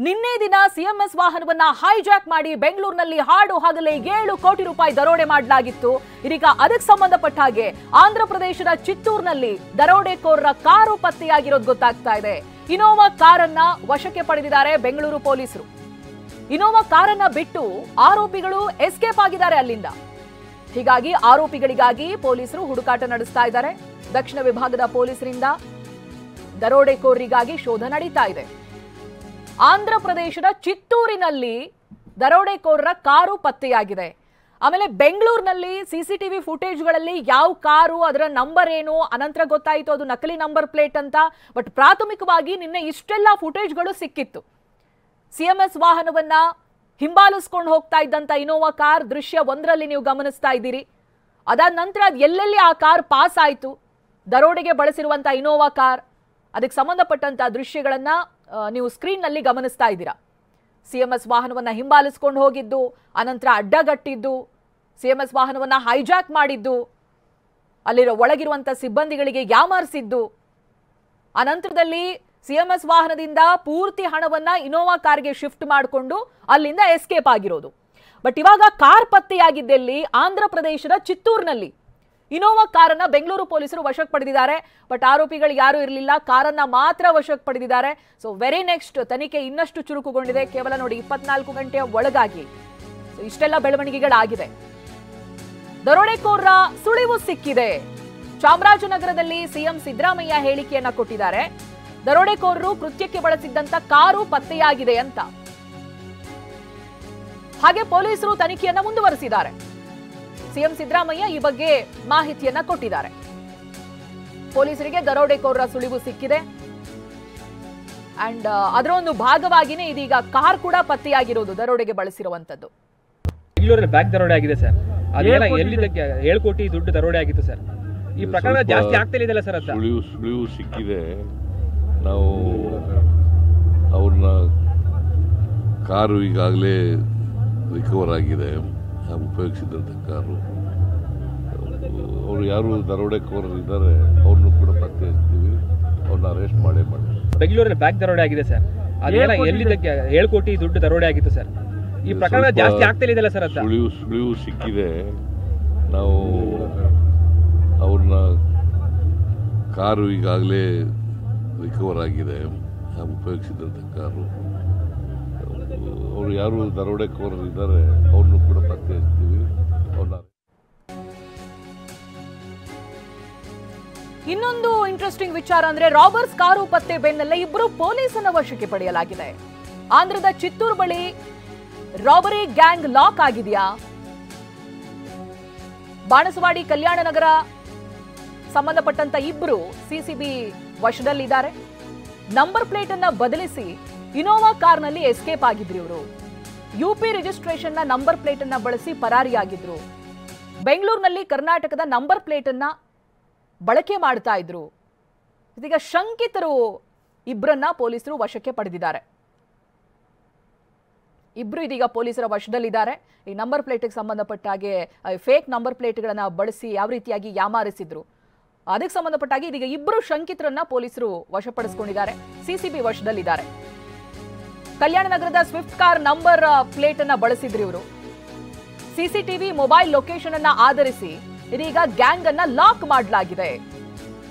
ನಿನ್ನೆ ದಿನ CMS ವಾಹನವನ್ನ hijack ಮಾಡಿ ಬೆಂಗಳೂರಿನಲ್ಲಿ ಹಾಡು ಹಗಲೇ 7 ಕೋಟಿ ರೂಪಾಯಿ ದರೋಡೆ ಮಾಡಲಾಗಿತ್ತು. ಇದೀಗ ಅದಕ್ಕೆ ಸಂಬಂಧಪಟ್ಟ ಹಾಗೆ ಆಂಧ್ರ ಪ್ರದೇಶದ ಚಿತ್ತೂರಿನಲ್ಲಿ ದರೋಡೆಕೋರರ ಕಾರು ಪತ್ತೆಯಾಗಿರೋದು ಗೊತ್ತಾಗ್ತಾ ಇದೆ. ಇನೋವಾ ಕಾರನ್ನ ವಶಕ್ಕೆ ಪಡೆದಿದ್ದಾರೆ ಬೆಂಗಳೂರು ಪೊಲೀಸರು. ಇನೋವಾ ಕಾರನ್ನ ಬಿಟ್ಟು ಆರೋಪಿಗಳು ಎಸ್ಕೇಪ್ ಆಗಿದ್ದಾರೆ ಅಲ್ಲಿಂದ. ಹೀಗಾಗಿ ಆರೋಪಿಗಳಿಗಾಗಿ ಪೊಲೀಸರು ಹುಡುಕಾಟ ನಡೆಸ್ತಾ ಇದ್ದಾರೆ. ದಕ್ಷಿಣ ವಿಭಾಗದ ಪೊಲೀಸರಿಂದ ದರೋಡೆಕೋರರಿಗಾಗಿ ಶೋಧ ನಡೀತಾ ಇದೆ. ಆಂಧ್ರ ಪ್ರದೇಶದ ಚಿತ್ತೂರಿನಲ್ಲಿ ದರೋಡೆಕೋರರ ಕಾರು ಪತ್ತೆಯಾಗಿದೆ. ಆಮೇಲೆ ಬೆಂಗಳೂರಿನಲ್ಲಿ ಸಿಸಿಟಿವಿ ಫುಟೇಜ್ಗಳಲ್ಲಿ ಯಾವ ಕಾರು, ಅದರ ನಂಬರ್ ಏನು, ಅನಂತರ ಗೊತ್ತಾಯಿತು ಅದು ನಕಲಿ ನಂಬರ್ ಪ್ಲೇಟ್ ಅಂತ. ಬಟ್ ಪ್ರಾಥಮಿಕವಾಗಿ ನಿನ್ನೆ ಇಷ್ಟೆಲ್ಲ ಫುಟೇಜ್ಗಳು ಸಿಕ್ಕಿತ್ತು. ಸಿಎಂಎಸ್ ವಾಹನವನ್ನ ಹಿಂಬಾಲಿಸ್ಕೊಂಡು ಹೋಗ್ತಾ ಇದ್ದಂತ ಇನೋವಾ ಕಾರ್ ದೃಶ್ಯ 1ರಲ್ಲಿ ನೀವು ಗಮನಿಸ್ತಾ ಇದ್ದೀರಿ. ಅದಾದ ನಂತರ ಅದು ಎಲ್ಲೆಲ್ಲಿ ಆ ಕಾರ್ ಪಾಸ್ ಆಯಿತು, ದರೋಡೆಗೆ ಬಳಸಿರುವಂತ ಇನೋವಾ ಕಾರ್, ಅದಕ್ಕೆ ಸಂಬಂಧಪಟ್ಟಂತ ದೃಶ್ಯಗಳನ್ನ ನೀವು ಸ್ಕ್ರೀನ್ನಲ್ಲಿ ಗಮನಿಸ್ತಾ ಇದ್ದೀರಾ. ಸಿಎಂಎಸ್ ವಾಹನವನ್ನ ಹಿಂಬಾಲಿಸ್ಕೊಂಡು ಹೋಗಿದ್ದು, ಅನಂತರ ಅಡ್ಡಗಟ್ಟಿದ್ದು, ಸಿಎಂಎಸ್ ವಾಹನವನ್ನ ಹೈಜಾಕ್ ಮಾಡಿದ್ದು, ಅಲ್ಲಿರೋ ಒಳಗಿರುವಂತ ಸಿಬ್ಬಂದಿಗಳಿಗೆ ಯಾಮಾರಿಸಿದ್ದು, ಅನಂತರದಲ್ಲಿ ಸಿಎಂಎಸ್ ವಾಹನದಿಂದ ಪೂರ್ತಿ ಹಣವನ್ನ ಇನೋವಾ ಕಾರ್ಗೆ ಶಿಫ್ಟ್ ಮಾಡಿಕೊಂಡು ಅಲ್ಲಿಂದ ಎಸ್ಕೇಪ್ ಆಗಿರೋದು. ಬಟ್ ಇವಾಗ ಕಾರ್ ಪತ್ತೆಯಾಗಿದ್ದೆಲ್ಲಿ ಆಂಧ್ರ ಪ್ರದೇಶದ ಚಿತ್ತೂರಿನಲ್ಲಿ. ಇನೋವಾ ಕಾರನ್ನ ಬೆಂಗಳೂರು ಪೊಲೀಸರು ವಶಕ್ಕೆ ಪಡೆದಿದ್ದಾರೆ. ಬಟ್ ಆರೋಪಿಗಳು ಯಾರು ಇರಲಿಲ್ಲ, ಕಾರನ್ನ ಮಾತ್ರ ವಶಕ್ಕೆ ಪಡೆದಿದ್ದಾರೆ. ಸೊ ವೆರಿ ನೆಕ್ಸ್ಟ್ ತನಿಖೆ ಇನ್ನಷ್ಟು ಚುರುಕುಗೊಂಡಿದೆ. ಕೇವಲ ನೋಡಿ 24 ಗಂಟೆಯ ಒಳಗಾಗಿ ಇಷ್ಟೆಲ್ಲ ಬೆಳವಣಿಗೆಗಳಾಗಿದೆ. ದರೋಡೆಕೋರರ ಸುಳಿವು ಸಿಕ್ಕಿದೆ. ಚಾಮರಾಜನಗರದಲ್ಲಿ ಸಿಎಂ ಸಿದ್ದರಾಮಯ್ಯ ಹೇಳಿಕೆಯನ್ನ ಕೊಟ್ಟಿದ್ದಾರೆ. ದರೋಡೆಕೋರರು ಕೃತ್ಯಕ್ಕೆ ಬಳಸಿದ್ದಂತ ಕಾರು ಪತ್ತೆಯಾಗಿದೆ ಅಂತ. ಹಾಗೆ ಪೊಲೀಸರು ತನಿಖೆಯನ್ನ ಮುಂದುವರೆಸಿದ್ದಾರೆ. ಸಿಎಂ ಸಿದ್ದರಾಮಯ್ಯ ಈ ಬಗ್ಗೆ ಮಾಹಿತಿಯನ್ನ ಕೊಟ್ಟಿದ್ದಾರೆ. ಪೊಲೀಸರಿಗೆ ದರೋಡೆಕೋರರ ಸುಳಿವು ಸಿಕ್ಕಿದೆ. ಅಂಡ್ ಅದರ ಒಂದು ಭಾಗವಾಗಿನೇ ಇದೀಗ ಕಾರ್ ಕೂಡ ಪತ್ತೆಯಾಗಿರೋದು ದರೋಡೆಗೆ ಬಳಸಿರುವಂತದ್ದು. ಬೆಂಗಳೂರಲ್ಲಿ ಬ್ಯಾಗ್ ದರೋಡೆ ಆಗಿದೆ ಸರ್. ಅದೇನ ಎಲ್ಲಿದ್ದಕ್ಕೆ 7 ಕೋಟಿ ದುಡ್ಡು ದರೋಡೆ ಆಗಿತ್ತು ಸರ್. ಈ ಪ್ರಕರಣ ಜಾಸ್ತಿ ಆಗ್ತಾ ಇದೆಯಲ್ಲ ಸರ್. ಅಂತ ಸುಳಿವು ಸಿಕ್ಕಿದೆ. ನಾವು ಅವ್ರನ್ನ ಕಾರು ಈಗಾಗಲೇ ರಿಕವರ್ ಆಗಿದೆ, ಉಪಯೋಗಿಸಿದಂಥ ಕಾರು. ಅವರು ಯಾರು ದರೋಡೆಕೋರರು ಇದ್ದಾರೆ ಅವ್ರನ್ನೂ ಕೂಡ ಪತ್ತೆ ಹಚ್ತೀವಿ, ಅವ್ರನ್ನ ಅರೆಸ್ಟ್ ಮಾಡೇ ಮಾಡಿ. ಬೆಂಗಳೂರಲ್ಲಿ ಬ್ಯಾಗ್ ದರೋಡೆ ಆಗಿದೆ ಸರ್. ಅದೇನ ಎಲ್ಲಿದ್ದಕ್ಕೆ 7 ಕೋಟಿ ದುಡ್ಡು ದರೋಡೆ ಆಗಿತ್ತು ಸರ್. ಈ ಪ್ರಕರಣ ಜಾಸ್ತಿ ಆಗ್ತಾ ಇದೆಯಲ್ಲ ಸರ್. ಅಂತ ಸುಳಿವು ಸಿಕ್ಕಿದೆ. ನಾವು ಅವ್ರನ್ನ ಕಾರು ಈಗಾಗಲೇ ರಿಕವರ್ ಆಗಿದೆ, ಉಪಯೋಗಿಸಿದಂಥ ಕಾರು. ಅವರು ಯಾರು ದರೋಡೆಕೋರರು ಇದ್ದಾರೆ ಅವ್ರನ್ನೂ ಕೂಡ ಪತ್ತೆ ಹಚ್ತೀವಿ, ಅವ್ರನ್ನ. ಇನ್ನೊಂದು ಇಂಟ್ರೆಸ್ಟಿಂಗ್ ವಿಚಾರ ಅಂದ್ರೆ ರಾಬರ್ಸ್ ಕಾರು ಪತ್ತೆ ಬೆನ್ನಲ್ಲೇ ಇಬ್ಬರು ಪೊಲೀಸನ್ನ ವಶಕ್ಕೆ ಪಡೆಯಲಾಗಿದೆ. ಆಂಧ್ರದ ಚಿತ್ತೂರು ಬಳಿ ರಾಬರಿ ಗ್ಯಾಂಗ್ ಲಾಕ್ ಆಗಿದೆಯಾ? ಬಾಣಸವಾಡಿ ಕಲ್ಯಾಣ ನಗರ ಸಂಬಂಧಪಟ್ಟಂತ ಇಬ್ಬರು ಸಿಸಿಬಿ ವಶದಲ್ಲಿದ್ದಾರೆ. ನಂಬರ್ ಪ್ಲೇಟ್ ಅನ್ನ ಬದಲಿಸಿ ಇನೋವಾ ಕಾರ್ನಲ್ಲಿ ಎಸ್ಕೇಪ್ ಆಗಿದ್ರು ಇವರು. ಯುಪಿ ರಿಜಿಸ್ಟ್ರೇಷನ್ ನ ನಂಬರ್ ಪ್ಲೇಟ್ ಅನ್ನ ಬಳಸಿ ಪರಾರಿಯಾಗಿದ್ರು. ಬೆಂಗಳೂರಿನಲ್ಲಿ ಕರ್ನಾಟಕದ ನಂಬರ್ ಪ್ಲೇಟ್ ಅನ್ನ ಬಳಕೆ ಮಾಡ್ತಾ ಇದ್ರು. ಇದೀಗ ಶಂಕಿತರು ಇಬ್ಬರನ್ನ ಪೊಲೀಸರು ವಶಕ್ಕೆ ಪಡೆದಿದ್ದಾರೆ. ಇಬ್ರು ಇದೀಗ ಪೊಲೀಸರ ವಶದಲ್ಲಿದ್ದಾರೆ. ಈ ನಂಬರ್ ಪ್ಲೇಟ್ಗೆ ಸಂಬಂಧಪಟ್ಟ ಹಾಗೆ ಫೇಕ್ ನಂಬರ್ ಪ್ಲೇಟ್ಗಳನ್ನ ಬಳಸಿ ಯಾವ ರೀತಿಯಾಗಿ ಯಾಮಾರಿಸಿದ್ರು ಅದಕ್ಕೆ ಸಂಬಂಧಪಟ್ಟಾಗಿ ಇದೀಗ ಇಬ್ಬರು ಶಂಕಿತರನ್ನ ಪೊಲೀಸರು ವಶಪಡಿಸಿಕೊಂಡಿದ್ದಾರೆ. ಸಿಸಿಬಿ ವಶದಲ್ಲಿದ್ದಾರೆ. ಕಲ್ಯಾಣ ನಗರದ ಸ್ವಿಫ್ಟ್ ಕಾರ್ ನಂಬರ್ ಪ್ಲೇಟ್ ಅನ್ನ ಬಳಸಿದ್ರು ಇವರು. ಸಿಸಿಟಿವಿ ಮೊಬೈಲ್ ಲೊಕೇಶನ್ ಅನ್ನ ಆಧರಿಸಿ ಇದೀಗ ಗ್ಯಾಂಗ್ ಅನ್ನ ಲಾಕ್ ಮಾಡಲಾಗಿದೆ.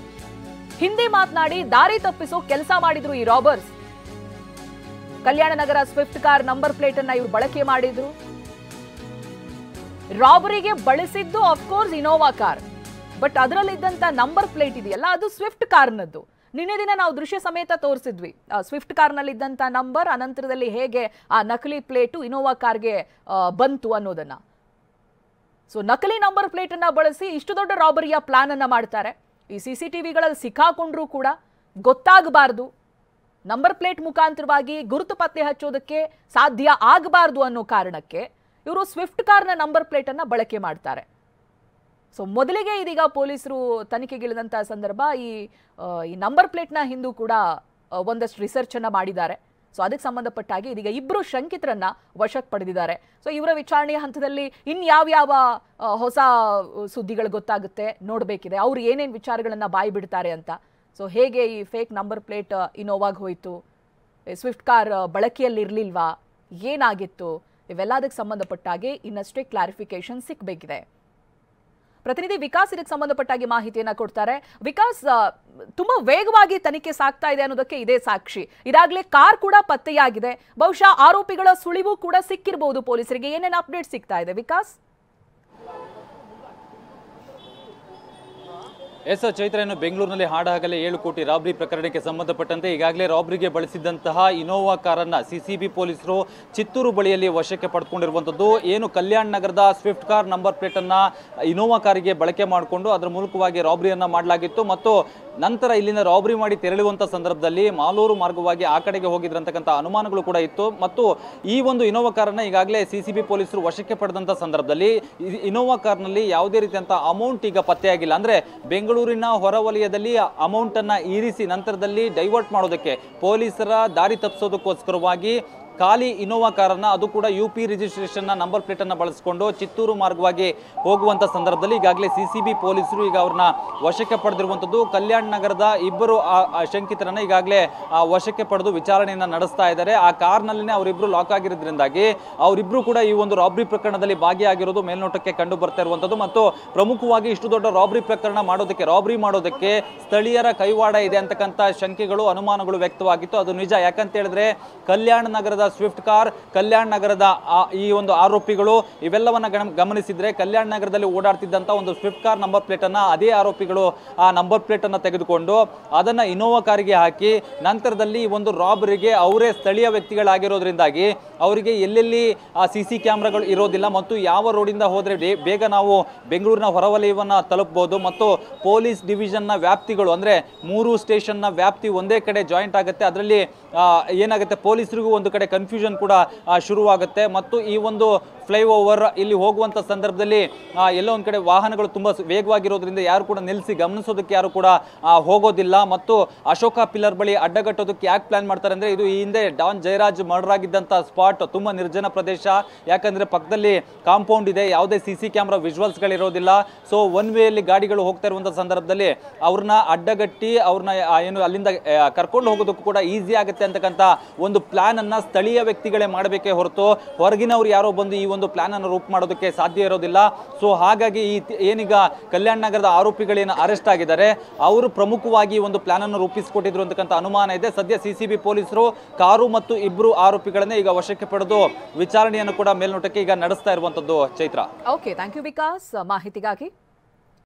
ಹಿಂದಿ ಮಾತನಾಡಿ ದಾರಿ ತಪ್ಪಿಸೋ ಕೆಲಸ ಮಾಡಿದ್ರು ಈ robbers. Kalyan Nagar Swift car number plate ಅನ್ನ ಇವರು ಬಳಕೆ ಮಾಡಿದ್ರು. ರಾಬರಿಗೆ ಬಳಸಿದ್ದು ಆಫ್ಕೋರ್ಸ್ ಇನೋವಾ ಕಾರ್. ಬಟ್ ಅದರಲ್ಲಿದ್ದಂತ ನಂಬರ್ ಪ್ಲೇಟ್ ಇದೆಯಲ್ಲ ಅದು ಸ್ವಿಫ್ಟ್ ಕಾರ್ನದ್ದು. ನಿನ್ನೆ ದಿನ ನಾವು ದೃಶ್ಯ ಸಮೇತ ತೋರಿಸಿದ್ವಿ. ಸ್ವಿಫ್ಟ್ ಕಾರ್ನಲ್ಲಿದ್ದಂಥ ನಂಬರ್ ಅನಂತರದಲ್ಲಿ ಹೇಗೆ ಆ ನಕಲಿ ಪ್ಲೇಟು ಇನೋವಾ ಕಾರ್ಗೆ ಬಂತು ಅನ್ನೋದನ್ನ. ಸೊ ನಕಲಿ ನಂಬರ್ ಪ್ಲೇಟ್ ಅನ್ನ ಬಳಸಿ ಇಷ್ಟು ದೊಡ್ಡ ರಾಬರಿಯ ಪ್ಲಾನ್ ಅನ್ನ ಮಾಡ್ತಾರೆ. ಈ ಸಿಸಿಟಿವಿಗಳಲ್ಲಿ ಸಿಕ್ಕಾಕೊಂಡ್ರೂ ಕೂಡ ಗೊತ್ತಾಗಬಾರ್ದು, ನಂಬರ್ ಪ್ಲೇಟ್ ಮುಖಾಂತರವಾಗಿ ಗುರುತು ಪತ್ತೆ ಹಚ್ಚೋದಕ್ಕೆ ಸಾಧ್ಯ ಆಗಬಾರ್ದು ಅನ್ನೋ ಕಾರಣಕ್ಕೆ ಇವರು ಸ್ವಿಫ್ಟ್ ಕಾರ್ನ ನಂಬರ್ ಪ್ಲೇಟ್ ಅನ್ನ ಬಳಕೆ ಮಾಡ್ತಾರೆ. ಸೊ ಮೊದಲಿಗೆ ಇದೀಗ ಪೊಲೀಸರು ತನಿಖೆಗಿಳಿದಂಥ ಸಂದರ್ಭ ಈ ನಂಬರ್ ಪ್ಲೇಟ್ನ ಹಿಂದೂ ಕೂಡ ಒಂದಷ್ಟು ರಿಸರ್ಚ್ ಅನ್ನ ಮಾಡಿದ್ದಾರೆ. ಸೊ ಅದಕ್ಕೆ ಸಂಬಂಧಪಟ್ಟ ಹಾಗೆ ಇದೀಗ ಇಬ್ಬರು ಶಂಕಿತರನ್ನ ವಶಕ್ಕೆ ಪಡೆದಿದ್ದಾರೆ. ಸೊ ಇವರ ವಿಚಾರಣೆಯ ಹಂತದಲ್ಲಿ ಇನ್ಯಾವ್ಯಾವ ಹೊಸ ಸುದ್ದಿಗಳು ಗೊತ್ತಾಗುತ್ತೆ ನೋಡಬೇಕಿದೆ. ಅವ್ರು ಏನೇನು ವಿಚಾರಗಳನ್ನ ಬಾಯಿ ಬಿಡ್ತಾರೆ ಅಂತ. ಸೊ ಹೇಗೆ ಈ ಫೇಕ್ ನಂಬರ್ ಪ್ಲೇಟ್ ಇನೋವಾಗ್ ಹೋಯಿತು, ಸ್ವಿಫ್ಟ್ ಕಾರ್ ಬಳಕೆಯಲ್ಲಿರ್ಲಿಲ್ವಾ, ಏನಾಗಿತ್ತು, ಇವೆಲ್ಲದಕ್ಕೆ ಸಂಬಂಧಪಟ್ಟಾಗಿ ಇನ್ನಷ್ಟೇ ಕ್ಲಾರಿಫಿಕೇಶನ್ ಸಿಗಬೇಕಿದೆ. ಪ್ರತಿನಿಧಿ ವಿಕಾಸ್ ಇದಕ್ಕೆ ಸಂಬಂಧಪಟ್ಟಾಗಿ ಮಾಹಿತಿಯನ್ನ ಕೊಡ್ತಾರೆ. ವಿಕಾಸ್, ತುಂಬಾ ವೇಗವಾಗಿ ತನಿಖೆ ಸಾಗ್ತಾ ಇದೆ ಅನ್ನೋದಕ್ಕೆ ಇದೇ ಸಾಕ್ಷಿ. ಇದಾಗಲೇ ಕಾರ್ ಕೂಡ ಪತ್ತೆಯಾಗಿದೆ, ಬಹುಶಃ ಆರೋಪಿಗಳ ಸುಳಿವು ಕೂಡ ಸಿಕ್ಕಿರಬಹುದು ಪೊಲೀಸರಿಗೆ. ಏನೇನು ಅಪ್ಡೇಟ್ ಸಿಗ್ತಾ ಇದೆ ವಿಕಾಸ್? ಎಸ್ ಚೈತ್ರ, ಇನ್ನು ಬೆಂಗಳೂರಿನಲ್ಲಿ ಹಾಡಹಗಲೇ 7 ಕೋಟಿ ರಾಬ್ರಿ ಪ್ರಕರಣಕ್ಕೆ ಸಂಬಂಧಪಟ್ಟಂತೆ ಈಗಾಗಲೇ ರಾಬ್ರಿಗೆ ಬಳಸಿದಂತಹ ಇನೋವಾ ಕಾರನ್ನ ಸಿಸಿಬಿ ಪೊಲೀಸರು ಚಿತ್ತೂರು ಬಳಿಯಲ್ಲಿ ವಶಕ್ಕೆ ಪಡೆದುಕೊಂಡಿರುವಂಥದ್ದು. ಏನು ಕಲ್ಯಾಣ್ ನಗರದ ಸ್ವಿಫ್ಟ್ ಕಾರ್ ನಂಬರ್ ಪ್ಲೇಟ್ ಅನ್ನ ಇನೋವಾ ಕಾರಿಗೆ ಬಳಕೆ ಮಾಡಿಕೊಂಡು ಅದರ ಮೂಲಕವಾಗಿ ರಾಬ್ರಿಯನ್ನ ಮಾಡಲಾಗಿತ್ತು ಮತ್ತು ನಂತರ ಇಲ್ಲಿಂದ ರಾಬ್ರಿ ಮಾಡಿ ತೆರಳುವಂತ ಸಂದರ್ಭದಲ್ಲಿ ಮಾಲೂರು ಮಾರ್ಗವಾಗಿ ಆ ಕಡೆಗೆ ಹೋಗಿದ್ರಂತಕ್ಕಂಥ ಅನುಮಾನಗಳು ಕೂಡ ಇತ್ತು. ಮತ್ತು ಈ ಒಂದು ಇನೋವಾ ಕಾರನ್ನ ಈಗಾಗಲೇ ಸಿಸಿಬಿ ಪೊಲೀಸರು ವಶಕ್ಕೆ ಪಡೆದಂತ ಸಂದರ್ಭದಲ್ಲಿ ಇನೋವಾ ಕಾರ್ನಲ್ಲಿ ಯಾವುದೇ ರೀತಿಯಂತ ಅಮೌಂಟ್ ಈಗ ಪತ್ತೆಯಾಗಿಲ್ಲ. ಅಂದ್ರೆ ಬೆಂಗಳೂರಿನ ಹೊರವಲಯದಲ್ಲಿ ಅಮೌಂಟ್ ಅನ್ನ ಇರಿಸಿ ನಂತರದಲ್ಲಿ ಡೈವರ್ಟ್ ಮಾಡೋದಕ್ಕೆ ಪೊಲೀಸರ ದಾರಿ ತಪ್ಪಿಸೋದಕ್ಕೋಸ್ಕರವಾಗಿ ಖಾಲಿ ಇನೋವಾ ಕಾರನ್ನ, ಅದು ಕೂಡ UP ರಿಜಿಸ್ಟ್ರೇಷನ್ ನಂಬರ್ ಪ್ಲೇಟ್ ಅನ್ನ ಬಳಸಿಕೊಂಡು ಚಿತ್ತೂರು ಮಾರ್ಗವಾಗಿ ಹೋಗುವಂತ ಸಂದರ್ಭದಲ್ಲಿ ಈಗಾಗಲೇ ಸಿಸಿಬಿ ಪೊಲೀಸರು ಈಗ ಅವ್ರನ್ನ ವಶಕ್ಕೆ ಪಡೆದಿರುವಂತದ್ದು. ಕಲ್ಯಾಣ್ ನಗರದ ಇಬ್ಬರು ಶಂಕಿತರನ್ನ ಈಗಾಗಲೇ ವಶಕ್ಕೆ ಪಡೆದು ವಿಚಾರಣೆಯನ್ನ ನಡೆಸ್ತಾ ಇದ್ದಾರೆ. ಆ ಕಾರ್ನಲ್ಲಿನೇ ಅವರಿಬ್ರು ಲಾಕ್ ಆಗಿರೋದ್ರಿಂದಾಗಿ ಅವರಿಬ್ರು ಕೂಡ ಈ ಒಂದು ರಾಬ್ರಿ ಪ್ರಕರಣದಲ್ಲಿ ಭಾಗಿಯಾಗಿರೋದು ಮೇಲ್ನೋಟಕ್ಕೆ ಕಂಡು ಬರ್ತಾ ಇರುವಂತದ್ದು. ಮತ್ತು ಪ್ರಮುಖವಾಗಿ ಇಷ್ಟು ದೊಡ್ಡ ರಾಬ್ರಿ ಪ್ರಕರಣ ರಾಬ್ರಿ ಮಾಡೋದಕ್ಕೆ ಸ್ಥಳೀಯರ ಕೈವಾಡ ಇದೆ ಅಂತಕ್ಕಂಥ ಶಂಕೆಗಳು, ಅನುಮಾನಗಳು ವ್ಯಕ್ತವಾಗಿತ್ತು. ಅದು ನಿಜ. ಯಾಕಂತ ಹೇಳಿದ್ರೆ ಕಲ್ಯಾಣ ನಗರದ ಸ್ವಿಫ್ಟ್ ಕಾರ್, ಕಲ್ಯಾಣ ನಗರದ ಈ ಒಂದು ಆರೋಪಿಗಳು ಇವೆಲ್ಲವನ್ನ ಗಮನಿಸಿದ್ರೆ ಕಲ್ಯಾಣ ನಗರದಲ್ಲಿ ಓಡಾಡ್ತಿದ್ದಂತ ಒಂದು ಸ್ವಿಫ್ಟ್ ಕಾರ್ ನಂಬರ್ ಪ್ಲೇಟ್ ಅನ್ನ ಅದೇ ಆರೋಪಿಗಳು ಆ ನಂಬರ್ ಪ್ಲೇಟ್ ಅನ್ನ ತೆಗೆದುಕೊಂಡು ಅದನ್ನ ಇನೋವಾ ಕಾರಿಗೆ ಹಾಕಿ ನಂತರದಲ್ಲಿ ಒಂದು ರಾಬರಿಗೆ ಅವರೇ ಸ್ಥಳೀಯ ವ್ಯಕ್ತಿಗಳಾಗಿರೋದ್ರಿಂದಾಗಿ ಅವರಿಗೆ ಎಲ್ಲೆಲ್ಲಿ CC ಕ್ಯಾಮ್ರಾಗಳು ಇರೋದಿಲ್ಲ ಮತ್ತು ಯಾವ ರೋಡಿಂದ ಹೋದ್ರೆ ಬೇಗ ನಾವು ಬೆಂಗಳೂರಿನ ಹೊರವಲಯವನ್ನ ತಲುಪಬಹುದು ಮತ್ತು ಪೊಲೀಸ್ ಡಿವಿಷನ್ ನ ವ್ಯಾಪ್ತಿಗಳು ಅಂದ್ರೆ 3 ಸ್ಟೇಷನ್ ನ ವ್ಯಾಪ್ತಿ ಒಂದೇ ಕಡೆ ಜಾಯಿಂಟ್ ಆಗುತ್ತೆ. ಅದರಲ್ಲಿ ಏನಾಗುತ್ತೆ, ಪೊಲೀಸರಿಗೂ ಒಂದು ಕಡೆ ಕನ್ಫ್ಯೂಷನ್ ಕೂಡ ಶುರುವಾಗುತ್ತೆ. ಮತ್ತು ಈ ಒಂದು ಫ್ಲೈಓವರ್ ಇಲ್ಲಿ ಹೋಗುವಂತ ಸಂದರ್ಭದಲ್ಲಿ ಎಲ್ಲೋ ಒಂದ್ ಕಡೆ ವಾಹನಗಳು ತುಂಬಾ ವೇಗವಾಗಿರೋದ್ರಿಂದ ಯಾರು ಕೂಡ ನಿಲ್ಲಿಸಿ ಗಮನಿಸೋದಕ್ಕೆ ಯಾರು ಕೂಡ ಹೋಗೋದಿಲ್ಲ. ಮತ್ತು ಅಶೋಕ ಪಿಲ್ಲರ್ ಬಳಿ ಅಡ್ಡಗಟ್ಟೋದಕ್ಕೆ ಯಾಕೆ ಪ್ಲಾನ್ ಮಾಡ್ತಾರೆ ಅಂದ್ರೆ ಇದು ಈ ಹಿಂದೆ ಡಾನ್ ಜಯರಾಜ್ ಮರ್ಡರ್ ಆಗಿದ್ದಂತ ಸ್ಪಾಟ್ ತುಂಬಾ ನಿರ್ಜನ ಪ್ರದೇಶ. ಯಾಕಂದ್ರೆ ಪಕ್ಕದಲ್ಲಿ ಕಾಂಪೌಂಡ್ ಇದೆ, ಯಾವುದೇ CC ಕ್ಯಾಮ್ರಾ ವಿಜುವಲ್ಸ್ ಗಳಿರೋದಿಲ್ಲ. ಸೊ ಒನ್ ವೇ ಅಲ್ಲಿ ಗಾಡಿಗಳು ಹೋಗ್ತಾ ಇರುವಂತ ಸಂದರ್ಭದಲ್ಲಿ ಅವ್ರನ್ನ ಅಡ್ಡಗಟ್ಟಿ ಅವ್ರನ್ನ ಏನು ಅಲ್ಲಿಂದ ಕರ್ಕೊಂಡು ಹೋಗೋದಕ್ಕೂ ಕೂಡ ಈಸಿ ಆಗುತ್ತೆ ಅಂತಕ್ಕಂಥ ಒಂದು ಪ್ಲಾನ್ ಅನ್ನ ಸ್ಥಳೀಯ ವ್ಯಕ್ತಿಗಳೇ ಮಾಡಬೇಕೇ ಹೊರತು ಹೊರಗಿನವ್ರು ಯಾರೋ ಬಂದು ಈ ಒಂದು ಪ್ಲಾನ್ ಅನ್ನು ರೂಪ್ ಮಾಡೋದಕ್ಕೆ ಸಾಧ್ಯ ಇರೋದಿಲ್ಲ. ಸೊ ಹಾಗಾಗಿ ಏನೀಗ ಕಲ್ಯಾಣ ನಗರದ ಆರೋಪಿಗಳೇನು ಅರೆಸ್ಟ್ ಆಗಿದ್ದಾರೆ ಅವರು ಪ್ರಮುಖವಾಗಿ ಒಂದು ಪ್ಲಾನ್ ಅನ್ನು ರೂಪಿಸಿಕೊಟ್ಟಿದ್ರು ಅಂತಕ್ಕಂಥ ಅನುಮಾನ ಇದೆ. ಸದ್ಯ ಸಿಸಿಬಿ ಪೊಲೀಸರು ಕಾರು ಮತ್ತು ಇಬ್ಬರು ಆರೋಪಿಗಳನ್ನೇ ಈಗ ವಶಕ್ಕೆ ಪಡೆದು ವಿಚಾರಣೆಯನ್ನು ಕೂಡ ಮೇಲ್ನೋಟಕ್ಕೆ ಈಗ ನಡೆಸ್ತಾ ಇರುವಂತದ್ದು. Chaitra, okay, thank you Vikas ಮಾಹಿತಿಗಾಗಿ.